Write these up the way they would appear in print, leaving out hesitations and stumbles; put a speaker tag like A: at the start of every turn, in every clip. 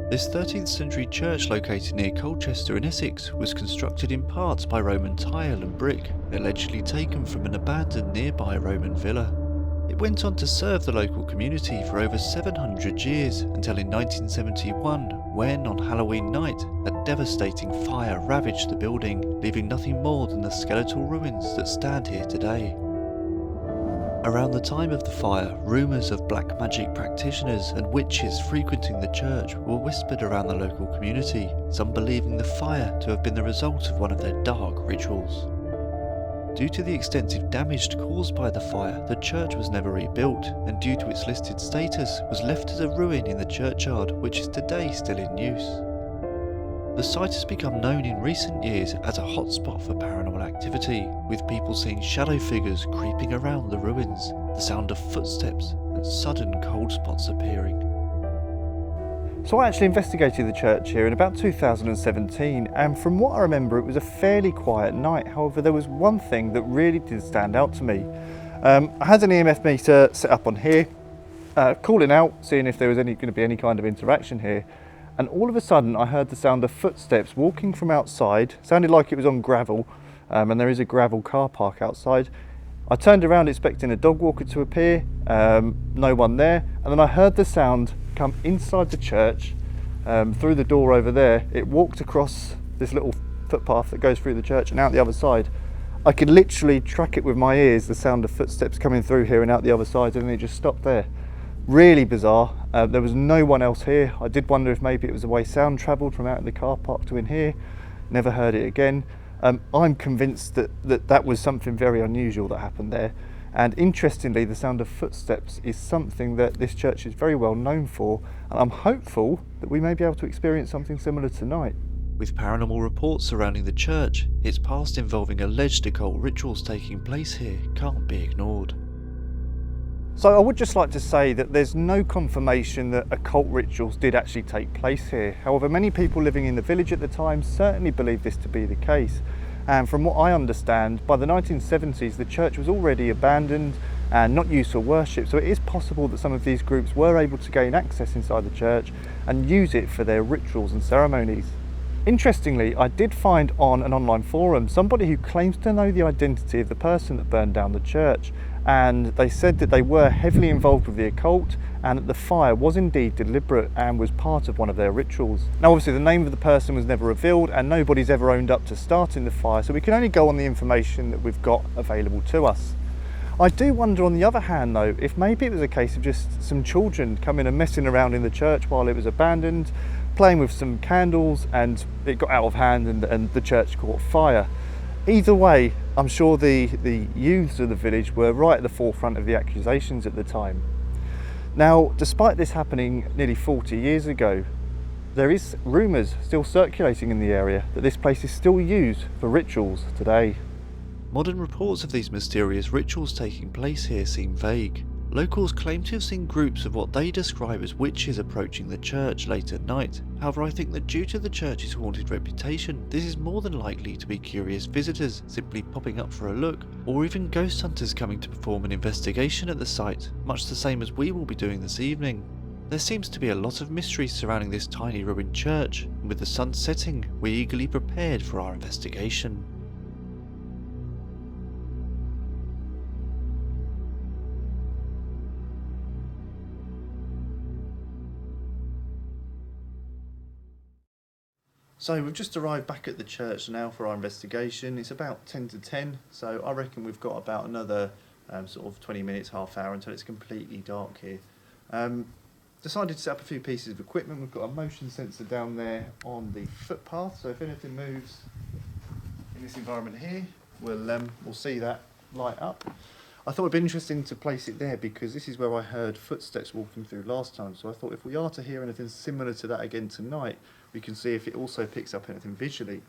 A: This 13th century church located near Colchester in Essex was constructed in parts by Roman tile and brick, allegedly taken from an abandoned nearby Roman villa. It went on to serve the local community for over 700 years until in 1971, when on Halloween night a devastating fire ravaged the building, leaving nothing more than the skeletal ruins that stand here today. Around the time of the fire, rumours of black magic practitioners and witches frequenting the church were whispered around the local community, some believing the fire to have been the result of one of their dark rituals. Due to the extensive damage caused by the fire, the church was never rebuilt, and due to its listed status, was left as a ruin in the churchyard, which is today still in use. The site has become known in recent years as a hotspot for paranormal activity, with people seeing shadow figures creeping around the ruins, the sound of footsteps, and sudden cold spots appearing.
B: So I actually investigated the church here in about 2017, and from what I remember it was a fairly quiet night. However, there was one thing that really did stand out to me. I had an EMF meter set up on here, calling out, seeing if there was going to be any kind of interaction here. And all of a sudden I heard the sound of footsteps walking from outside. Sounded like it was on gravel, and there is a gravel car park outside. I turned around expecting a dog walker to appear, no one there, and then I heard the sound come inside the church, through the door over there. It walked across this little footpath that goes through the church and out the other side. I could literally track it with my ears, the sound of footsteps coming through here and out the other side, and then it just stopped there. Really bizarre. There was no one else here. I did wonder if maybe it was the way sound travelled from out in the car park to in here. Never heard it again. I'm convinced that was something very unusual that happened there. And interestingly, the sound of footsteps is something that this church is very well known for, and I'm hopeful that we may be able to experience something similar tonight.
A: With paranormal reports surrounding the church, its past involving alleged occult rituals taking place here can't be ignored.
B: So I would just like to say that there's no confirmation that occult rituals did actually take place here. However, many people living in the village at the time certainly believed this to be the case. And from what I understand, by the 1970s the church was already abandoned and not used for worship, so it is possible that some of these groups were able to gain access inside the church and use it for their rituals and ceremonies. Interestingly, I did find on an online forum somebody who claims to know the identity of the person that burned down the church, and they said that they were heavily involved with the occult and that the fire was indeed deliberate and was part of one of their rituals. Now obviously the name of the person was never revealed and nobody's ever owned up to starting the fire, so we can only go on the information that we've got available to us. I do wonder on the other hand though, if maybe it was a case of just some children coming and messing around in the church while it was abandoned, playing with some candles, and it got out of hand and the church caught fire. Either way, I'm sure the youths of the village were right at the forefront of the accusations at the time. Now, despite this happening nearly 40 years ago, there is rumours still circulating in the area that this place is still used for rituals today.
A: Modern reports of these mysterious rituals taking place here seem vague. Locals claim to have seen groups of what they describe as witches approaching the church late at night. However, I think that due to the church's haunted reputation, this is more than likely to be curious visitors simply popping up for a look, or even ghost hunters coming to perform an investigation at the site, much the same as we will be doing this evening. There seems to be a lot of mystery surrounding this tiny ruined church, and with the sun setting, we're eagerly prepared for our investigation. So we've just arrived back at the church now for our investigation. It's about 10 to 10, so I reckon we've got about another sort of 20 minutes, half hour until it's completely dark here. Decided to set up a few pieces of equipment. We've got a motion sensor down there on the footpath, so if anything moves in this environment here, we'll see that light up. I thought it'd be interesting to place it there because this is where I heard footsteps walking through last time, so I thought if we are to hear anything similar to that again tonight, we can see if it also picks up anything visually.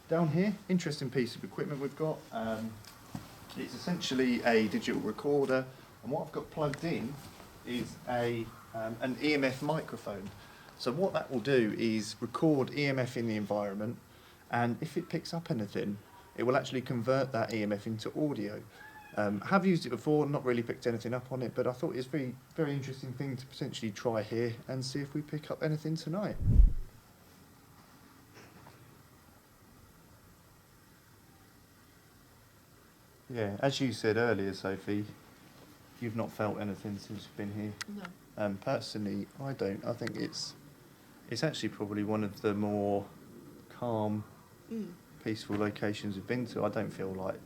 A: Down here, interesting piece of equipment we've got. It's essentially a digital recorder, and what I've got plugged in is an EMF microphone. So what that will do is record EMF in the environment, and if it picks up anything, it will actually convert that EMF into audio.
B: Have used it before, not really picked anything up on it, but I thought it was a very, very interesting thing to potentially try here and see if we pick up anything tonight. Yeah, as you said earlier, Sophie, you've not felt anything since you've been here.
C: No.
B: Personally, I don't. I think it's actually probably one of the more calm, peaceful locations we've been to. I don't feel like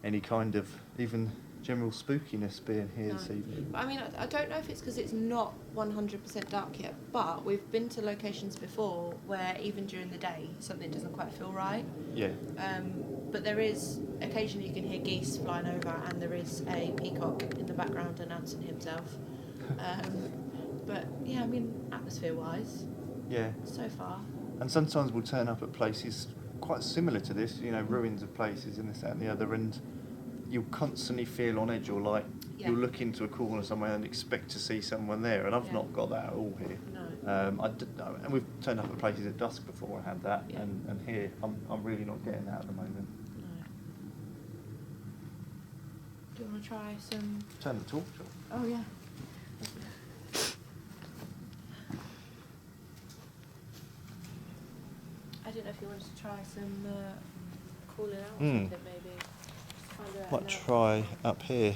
B: any kind of even general spookiness being here this evening.
C: I mean, I don't know if it's because it's not 100% dark yet, but we've been to locations before where even during the day something doesn't quite feel right.
B: Yeah.
C: But there is, occasionally you can hear geese flying over and there is a peacock in the background announcing himself. But yeah, I mean, atmosphere-wise,
B: Yeah.
C: so far.
B: And sometimes we'll turn up at places quite similar to this, you know, ruins of places and this, that and the other, and you'll constantly feel on edge, or like you'll look into a corner somewhere and expect to see someone there, and I've not got that at all here.
C: No.
B: And we've turned up at places at dusk before and had that,
C: Yeah.
B: and here I'm really not getting that at the moment.
C: No. Do you want to try some...
B: Turn the torch on.
C: Oh, yeah. I don't know if you wanted to try some calling out or something, maybe. Find out
B: Might
C: now.
B: try up here.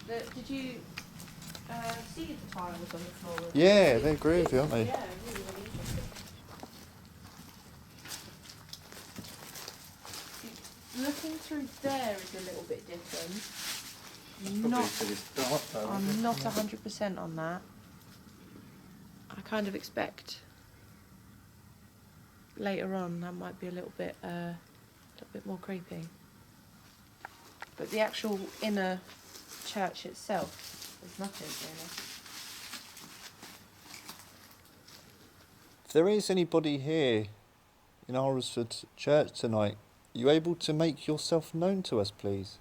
C: Yeah. Did you see the tiles on the floor?
B: Yeah, they're groovy, aren't they?
C: Yeah, really, really interesting. Looking through there is a little bit different. I'm not 100% on that. I kind of expect later on that might be a little bit more creepy. But the actual inner church itself, there's nothing really.
B: If there is anybody here in Alresford Church tonight, are you able to make yourself known to us, please?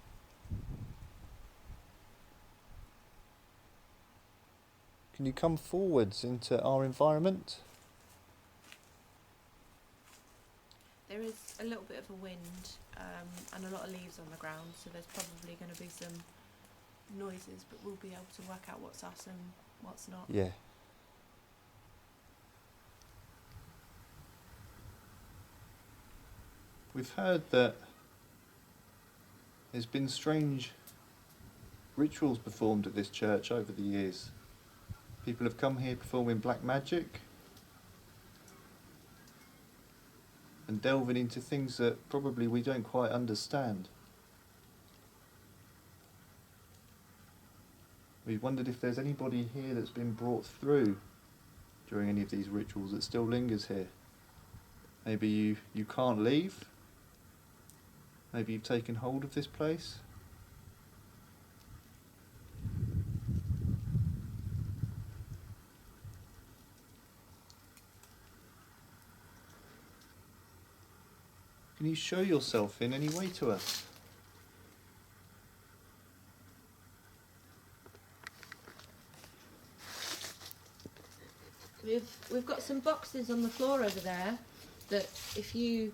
B: Can you come forwards into our environment?
C: There is a little bit of a wind and a lot of leaves on the ground, so there's probably going to be some noises, but we'll be able to work out what's us and what's not.
B: Yeah. We've heard that there's been strange rituals performed at this church over the years. People have come here performing black magic and delving into things that probably we don't quite understand. We wondered if there's anybody here that's been brought through during any of these rituals that still lingers here. Maybe you can't leave. Maybe you've taken hold of this place. Can you show yourself in any way to us?
C: We've got some boxes on the floor over there that if you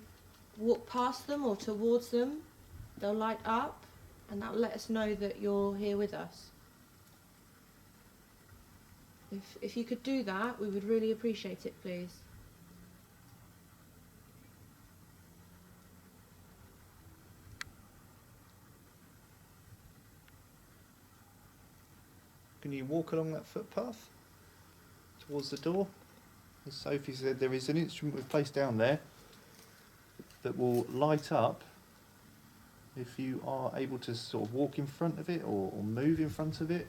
C: walk past them or towards them, they'll light up and that will let us know that you're here with us. If you could do that, we would really appreciate it, please.
B: Can you walk along that footpath towards the door? As Sophie said, there is an instrument we've placed down there that will light up if you are able to sort of walk in front of it or move in front of it.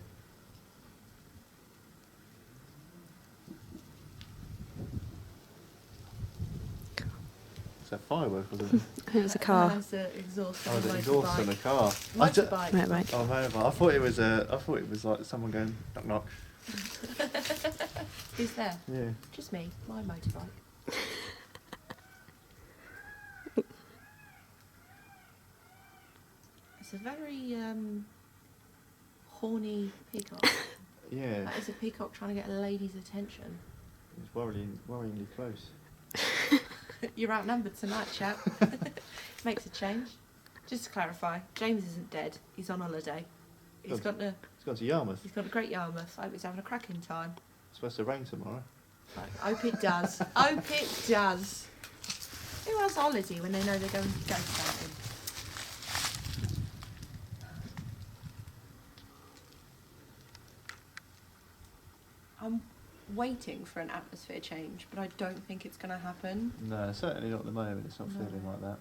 B: It's a firework, wasn't it?
D: It was a car.
C: That's an exhaust on
B: Oh,
C: a
B: the exhaust on a
C: motorbike.
B: car.
C: Motorbike.
D: Motorbike.
B: Oh, motorbike. I thought it was like someone going knock knock.
C: Who's there?
B: Yeah.
C: Just me, my motorbike. It's a very horny peacock.
B: Yeah.
C: That is a peacock trying to get a lady's attention.
B: It's worryingly close.
C: You're outnumbered tonight, chap. Makes a change. Just to clarify, James isn't dead. He's on holiday. He's gone to
B: Yarmouth.
C: He's gone to Great Yarmouth. I hope he's having a cracking time.
B: It's supposed to rain tomorrow.
C: Right, hope it does. Hope it does. Who has holiday when they know they're going to go camping? I'm waiting for an atmosphere change, but I don't think it's going to happen.
B: No, certainly not at the moment. It's not feeling like that.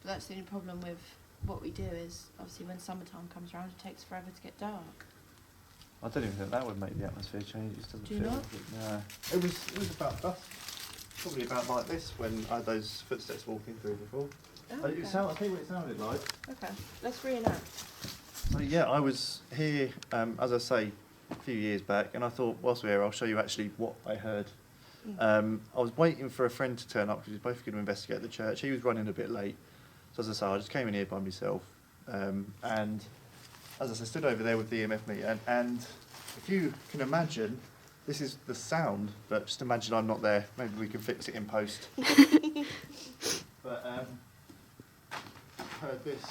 C: But that's the only problem with what we do is, obviously, when summertime comes around, it takes forever to get dark.
B: I don't even think that would make the atmosphere change. It doesn't
C: Do you
B: feel
C: not?
B: like it. No. It was about dusk. Probably about like this when I had those footsteps walking through before.
C: Oh, okay.
B: I'll tell you what it sounded like.
C: Okay, let's reenact.
B: So yeah, I was here, as I say, a few years back, and I thought, whilst we're here, I'll show you actually what I heard. I was waiting for a friend to turn up because we were both going to investigate the church. He was running a bit late, so as I say, I just came in here by myself, and as I said, stood over there with the EMF meter, and if you can imagine, this is the sound, but just imagine I'm not there. Maybe we can fix it in post. But heard this.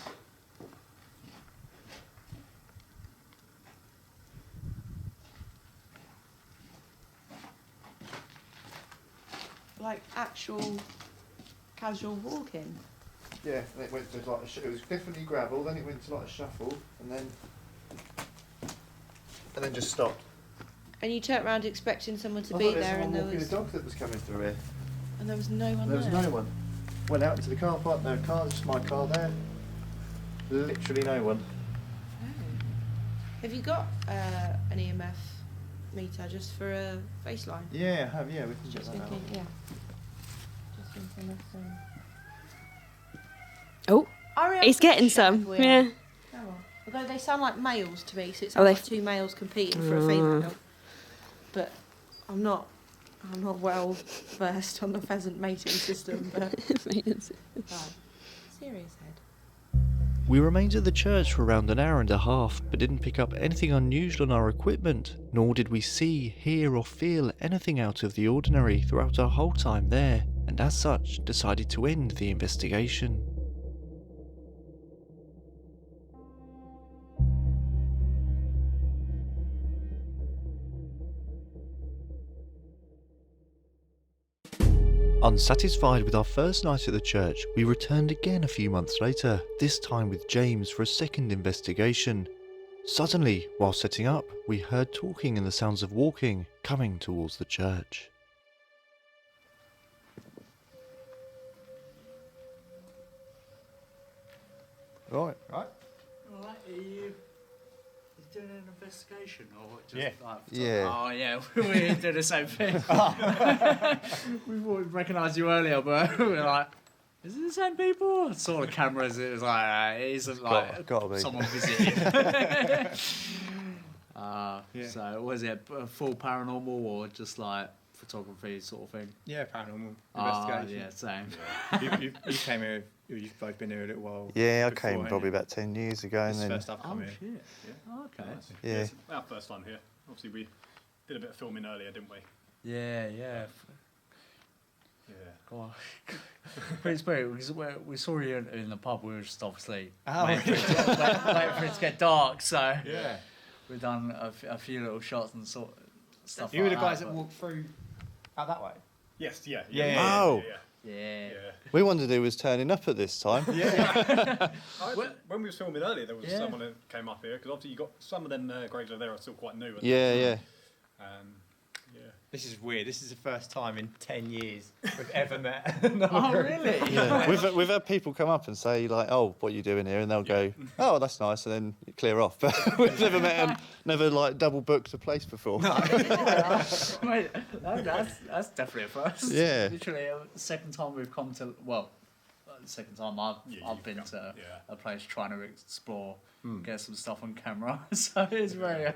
C: Like actual casual walking.
B: Yeah, and it went to like it was definitely gravel. Then it went to like a shuffle, and then just stopped.
C: And you turned around expecting someone to
B: I
C: be
B: thought
C: there, and there
B: walking
C: was
B: a dog that was coming through here.
C: no one
B: There
C: there.
B: was no one. Went out into the car park. No car. Just my car there. Literally no one.
C: Oh. Have you got an EMF meter just for a baseline?
B: Yeah, I have. Yeah, we can
C: Just
B: get that
C: thinking,
B: out.
C: yeah. Just thinking of
D: Oh,
C: Are we able
D: he's
C: to
D: getting
C: shout
D: some.
C: if we are?
D: Yeah.
C: Oh, well. Although they sound like males to me, so it
D: Oh,
C: sounds
D: they-
C: like two males competing for a female. But I'm not well versed on the pheasant mating system. But right. Serious head.
A: We remained at the church for around an hour and a half, but didn't pick up anything unusual on our equipment, nor did we see, hear or feel anything out of the ordinary throughout our whole time there, and as such decided to end the investigation. Unsatisfied with our first night at the church, we returned again a few months later, this time with James for a second investigation. Suddenly, while setting up, we heard talking and the sounds of walking coming towards the church.
B: Right.
E: Alright, are you doing an investigation or just
B: Yeah.
E: like...
B: Yeah.
E: Oh yeah, we do the same thing. We recognised you earlier, but we were like, is it the same people? I saw the cameras, it was like, it isn't like
B: Gotta be.
E: someone visiting.
B: Yeah.
E: So was it a full paranormal or just like photography sort of thing?
F: Yeah, paranormal
E: Ah,
F: investigation.
E: yeah, same.
F: You came here, you've both been here a little while.
B: Yeah, I
F: before,
B: came
F: haven't
B: probably
F: you?
B: about 10 years ago,
F: This
B: and
F: is the
B: then
F: first I've
E: Oh
F: come here.
E: shit. Oh, okay.
B: yeah.
G: It's our first time here. Obviously, we did a bit of filming earlier, didn't we?
E: Yeah.
G: Yeah.
E: Gosh. But it's weird because we saw you in the pub. We were just obviously
F: Oh,
E: waiting for it to get dark. So
F: Yeah.
E: we've done a few little shots and sort stuff.
F: You were
E: like
F: the guys
E: that
F: that walked through out that way?
G: Yes. Yeah.
B: Oh.
E: Yeah.
B: We wondered who was turning up at this time.
G: When we was filming earlier, there was
E: Yeah.
G: someone that came up here because obviously you got some of them graves over there are still quite new.
B: Yeah, yeah.
G: Yeah.
F: This is weird. This is the first time in 10 years we've ever met. another
E: Oh
F: group.
E: really?
B: Yeah, we've had people come up and say like, "Oh, what are you doing here?" And they'll go, "Oh, that's nice," and then clear off. But we've never met them, never like double booked a place before.
E: Wait, that's definitely a first.
B: Yeah.
E: Literally, the second time we've come to the second time I've
G: you've
E: been
G: come,
E: to
G: yeah.
E: a place trying to explore, get some stuff on camera. So it's very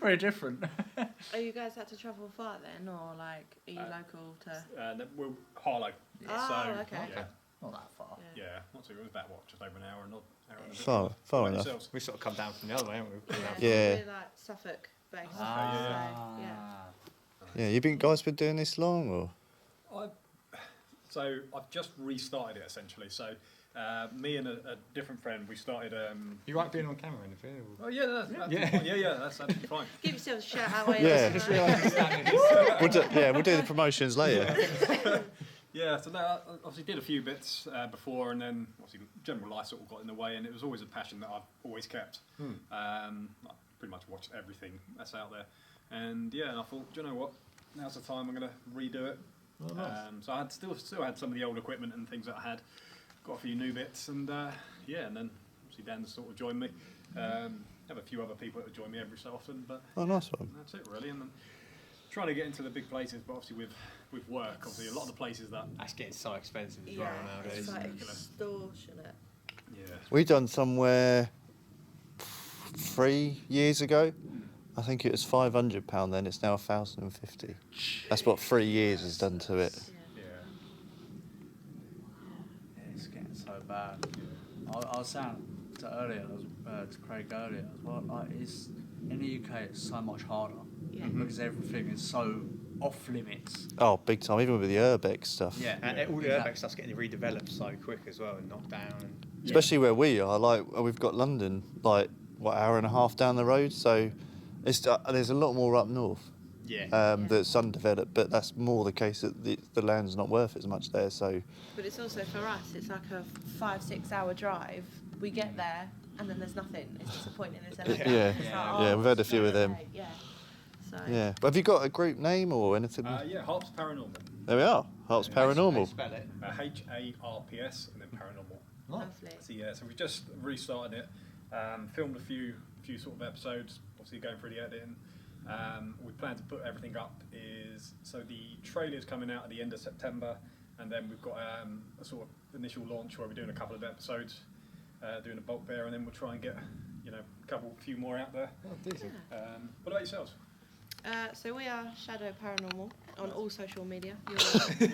E: very different.
C: Are you guys had to travel far then, or like are you local to?
G: Then we're Harlow.
C: Oh,
G: so,
C: okay.
G: Yeah.
E: Not that far.
G: Yeah. Not too. It was about what, just over an hour and a bit.
B: Far
G: What about
B: enough.
G: yourselves?
F: We sort of come down from the other way, haven't we?
B: Yeah.
C: We're like Suffolk based.
E: Ah.
C: So, yeah.
B: Yeah, guys been doing this long, or?
G: So I've just restarted it essentially. So me and a different friend, we started.
F: You like being on camera in the film?
G: Oh yeah, that's that's absolutely fine.
C: Give yourself a shout out. While
B: Yeah.
C: you're listening.
B: We'll do the promotions later.
G: Yeah, so I obviously did a few bits before, and then obviously general life sort of got in the way, and it was always a passion that I've always kept. I pretty much watched everything that's out there, and yeah, and I thought, do you know what? Now's the time. I'm going to redo it.
F: Oh, nice.
G: So I had still had some of the old equipment and things that I had. Got a few new bits, and yeah, and then obviously Dan sort of joined me. Have a few other people that join me every so often, but
B: Oh, nice one.
G: that's it really. And then trying to get into the big places, but obviously with work, obviously a lot of the places that
F: That's getting so expensive as well
C: Yeah,
F: nowadays.
C: it's like
G: ridiculous.
C: extortionate.
G: yeah.
B: We done somewhere 3 years ago. I think it was £500 then. It's now £1,050. That's what 3 years has done to it.
C: Yeah.
E: It's getting so bad. I was saying to Craig earlier as well, like it's, in the UK it's so much harder
C: Yeah.
E: because everything is so off limits.
B: Oh, big time. Even with the Urbex stuff.
E: Yeah,
F: And all the
E: exactly.
F: urbex stuff's getting redeveloped so quick as well and knocked down. And
B: Especially where we are. Like, we've got London, like, what, hour and a half down the road? So it's there's a lot more up north
F: yeah.
B: that's undeveloped, but that's more the case that the land's not worth as much there. So
C: But it's also for us, it's like a 5-6 hour drive. We get there and then there's nothing. It's disappointing. It's everything.
B: Yeah.
C: It's like,
B: Yeah, we've had a few of them.
C: okay, Yeah. So
B: yeah. But have you got a group name or anything?
G: Yeah, Harps Paranormal.
B: There we are. Harps Paranormal.
F: Spell it.
G: HARPS and then Paranormal.
C: lovely.
G: So yeah, so we just restarted it. Filmed a few sort of episodes. Obviously going through the editing. We plan to put everything up so the trailer's coming out at the end of September, and then we've got a sort of initial launch where we're doing a couple of episodes, doing a bulk there, and then we'll try and get a few more out there.
F: Oh, decent.
G: What about yourselves?
C: So we are Shadow Paranormal on all social media.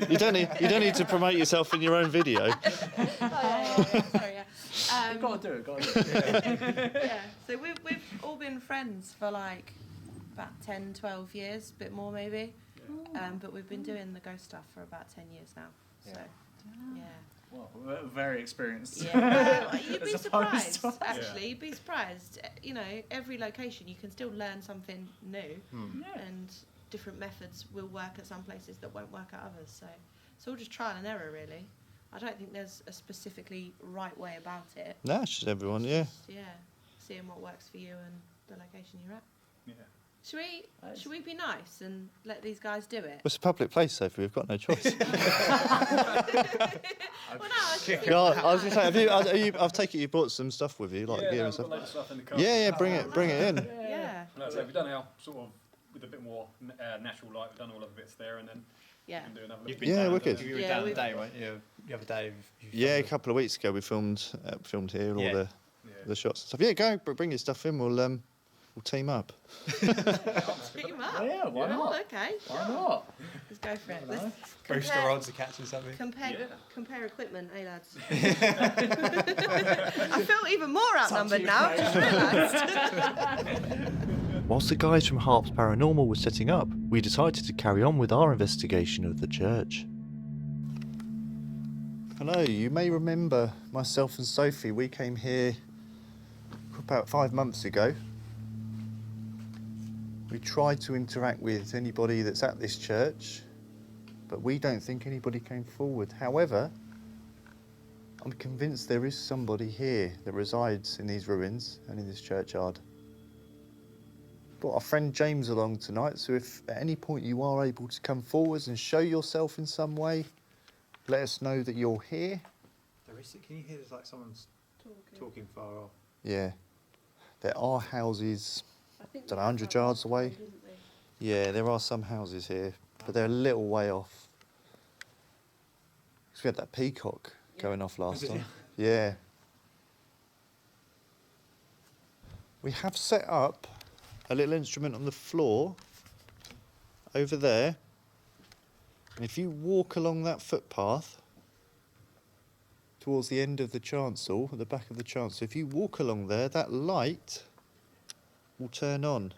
B: You don't need to promote yourself in your own video.
C: Sorry, yeah.
E: You've got to do it.
C: Yeah. So we've all been friends for like about 10, 12 years, a bit more maybe. But we've been doing the ghost stuff for about 10 years now. So yeah.
E: Well, we're very experienced.
C: Yeah, you'd be
E: As opposed
C: surprised.
E: to-
C: Actually, you'd be surprised. You know, every location you can still learn something new,
E: Yeah.
C: and different methods will work at some places that won't work at others. So it's all just trial and error, really. I don't think there's a specifically right way about it.
B: No, it's just everyone, yeah.
C: Just, yeah, seeing what works for you and the location you're at.
G: Yeah.
C: Should we be nice and let these guys do it?
B: Well, it's a public place, Sophie. We've got no choice.
C: Well, no, I just
B: Yeah, I was going to say, I've taken you brought some stuff with you, like gear and
G: we've
B: stuff.
G: got loads of stuff in the car.
B: Yeah, bring it in.
C: yeah,
G: No, so we've done our sort of with a bit more natural light. We've done all of the bits there, and then
C: yeah.
G: we can do another
F: You've
G: look.
F: been
B: Yeah,
F: down
B: wicked.
F: You were
C: Yeah,
F: down
C: we've-
F: the day, weren't you? The other day.
B: Yeah, a couple of weeks ago we filmed here all
F: Yeah.
B: the shots and stuff. Yeah, go bring your stuff in. We'll team up.
C: Team up.
E: Yeah, why
C: Oh,
E: not?
C: okay.
E: Why not?
C: Let's go for it.
E: I don't know.
C: Let's
F: Brewster rods to catch or something.
C: compare equipment, eh, lads? I feel even more outnumbered now. I've just realised.
A: Whilst the guys from Harps Paranormal were setting up, we decided to carry on with our investigation of the church.
B: Hello, you may remember myself and Sophie. We came here about 5 months ago. We tried to interact with anybody that's at this church, but we don't think anybody came forward. However, I'm convinced there is somebody here that resides in these ruins and in this churchyard. Brought our friend James along tonight, so if at any point you are able to come forwards and show yourself in some way, let us know that you're here.
F: Can you hear there's like someone's talking far off?
B: Yeah. There are houses, don't know, 100 yards away. Yeah, there are some houses here, but they're a little way off. 'Cause we had that peacock going off last time. Yeah. We have set up a little instrument on the floor over there. And if you walk along that footpath towards the end of the chancel, at the back of the chancel, if you walk along there, that light will turn on.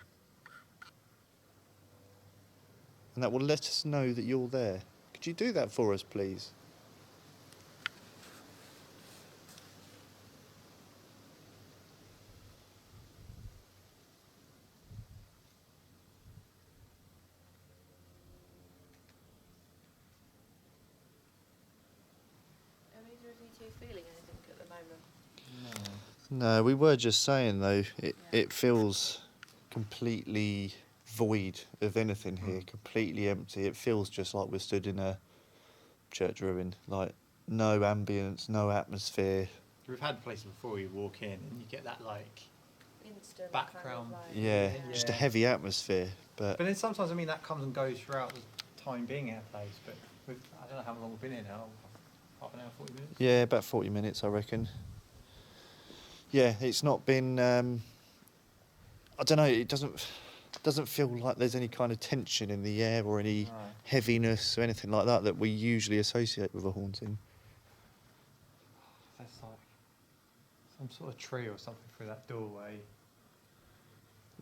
B: And that will let us know that you're there. Could you do that for us, please?
C: you feeling anything at the moment?
A: No, we were just saying though, it feels completely void of anything here, completely empty. It feels just like we're stood in a church ruin, like no ambience, no atmosphere.
F: We've had places before you walk in and you get that like
C: Instant
F: background.
C: Kind of
A: Yeah, just a heavy atmosphere. But
F: then sometimes I mean that comes and goes throughout the time being at a place. But I don't know how long we've been here now. Half an hour, 40 minutes.
A: yeah, about 40 minutes, I reckon. Yeah, it's not been. I don't know. It doesn't feel like there's any kind of tension in the air or any heaviness or anything like that we usually associate with a haunting.
F: There's like some sort of tree or something through that doorway.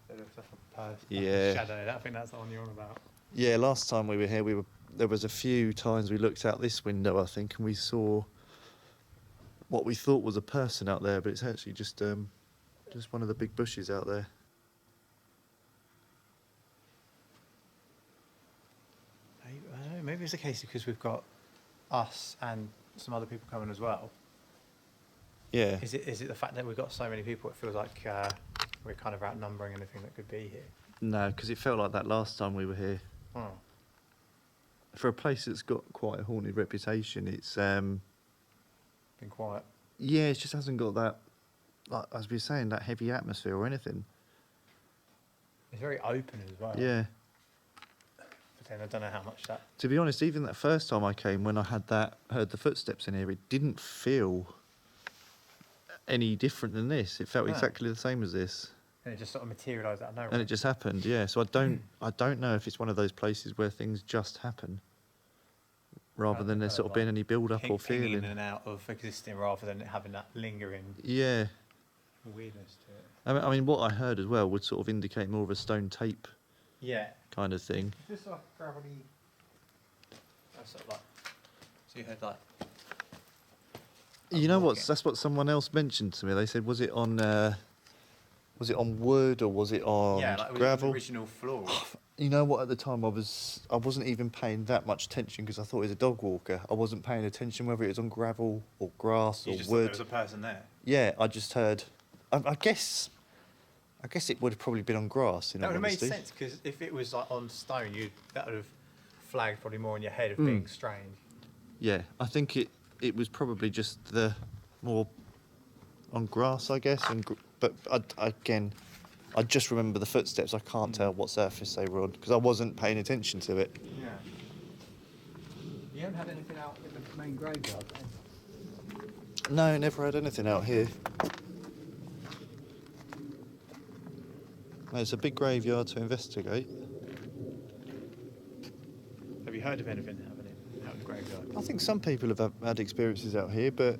F: That looks like a person.
A: Yeah.
F: Shadow. I think that's the one you're on about.
A: Yeah, last time we were here, there was a few times we looked out this window, I think, and we saw what we thought was a person out there, but it's actually just one of the big bushes out there.
F: I don't know, maybe it's a case because we've got us and some other people coming as well.
A: Yeah.
F: Is it the fact that we've got so many people? It feels like we're kind of outnumbering anything that could be here.
A: No, because it felt like that last time we were here.
F: Oh.
A: For a place that's got quite a haunted reputation, it's
F: Been quiet.
A: yeah, it just hasn't got that, like as we were saying, that heavy atmosphere or anything.
F: It's very open as well.
A: Yeah.
F: But then I don't know how much that.
A: To be honest, even that first time I came, when I heard the footsteps in here, it didn't feel any different than this. It felt
F: No.
A: exactly the same as this,
F: And it just sort of materialised out of nowhere.
A: and it just happened. Yeah. So I don't know if it's one of those places where things just happen, rather than there sort of being any build up or
F: pinging
A: feeling.
F: in and out of existing rather than it having that lingering
A: Yeah.
F: weirdness to it.
A: I mean, what I heard as well would sort of indicate more of a stone tape
F: Yeah.
A: kind of thing.
F: Is this like gravelly? That's sort of like. So you heard like.
A: You know what?
F: walking.
A: That's what someone else mentioned to me. They said, was it on wood or was it on
F: Yeah, like
A: gravel?
F: the original floor.
A: You know what? At the time, I wasn't even paying that much attention because I thought it was a dog walker. I wasn't paying attention whether it was on gravel or grass
F: You
A: or
F: just thought
A: wood.
F: there was a person there.
A: Yeah, I just heard. I guess it would have probably been on grass. In
F: That
A: all
F: would have made
A: honesty.
F: sense because if it was like on stone, that would have flagged probably more in your head of being strange.
A: Yeah, I think it was probably just the more on grass, I guess. But again, I just remember the footsteps. I can't tell what surface they were on because I wasn't paying attention to it.
F: Yeah. You haven't had anything out in the main graveyard then?
A: No, never had anything out here. No, it's a big graveyard to investigate.
F: Have you heard of anything happening out in the graveyard?
A: I think some people have had experiences out here, but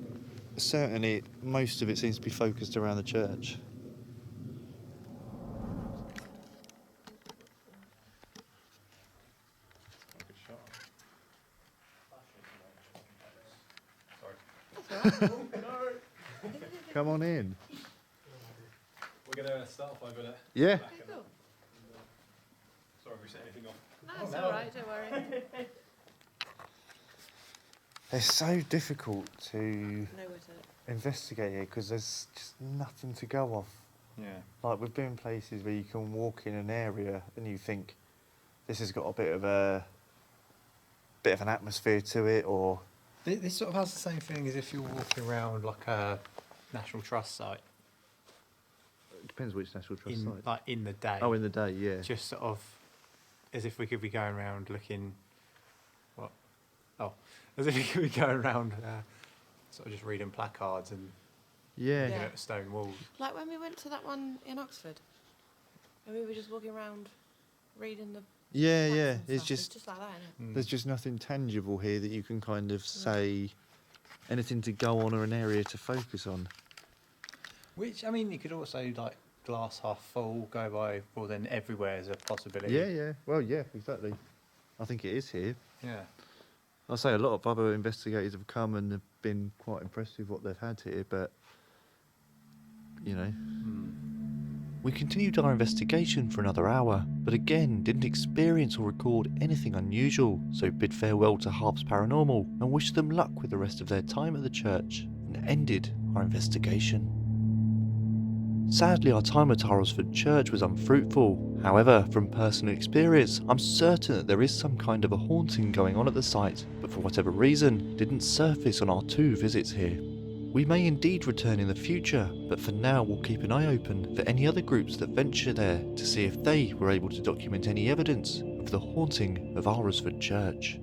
A: certainly most of it seems to be focused around the church.
F: Good shot.
A: Come on in.
G: We're going to start off over there.
A: Yeah.
C: Okay, cool.
G: Sorry if we set anything off.
C: No, it's all right. Don't worry.
A: It's so difficult to
C: Nowhere to.
A: investigate here because there's just nothing to go off.
F: Yeah.
A: Like we've been places where you can walk in an area and you think this has got a bit of an atmosphere to it, or
F: This sort of has the same thing as if you're walking around like a National Trust site.
A: it depends which National Trust
F: In,
A: site.
F: like in the day.
A: Oh, in the day, yeah.
F: Just sort of as if we could be going around looking. What? Oh, as if we could be going around, sort of just reading placards and
A: Yeah.
F: looking
C: Yeah.
F: at stone walls.
C: Like when we went to that one in Oxford, and we were just walking around, reading the.
A: Yeah,
C: facts
A: yeah.
C: and
A: It's
C: stuff.
A: just
C: It's just like that, isn't it?
A: there's just nothing tangible here that you can kind of say anything to go on or an area to focus on.
F: Which I mean, you could also like glass half full, go by. Well, then everywhere is a possibility.
A: Yeah, yeah. Well, yeah, exactly. I think it is here.
F: Yeah.
A: I'll say a lot of other investigators have come and have been quite impressed with what they've had here, but you know, We continued our investigation for another hour, but again didn't experience or record anything unusual, so bid farewell to Harp's Paranormal and wished them luck with the rest of their time at the church, and ended our investigation. Sadly, our time at Alresford Church was unfruitful. However, from personal experience, I'm certain that there is some kind of a haunting going on at the site, but for whatever reason, didn't surface on our 2 visits here. We may indeed return in the future, but for now we'll keep an eye open for any other groups that venture there to see if they were able to document any evidence of the haunting of Alresford Church.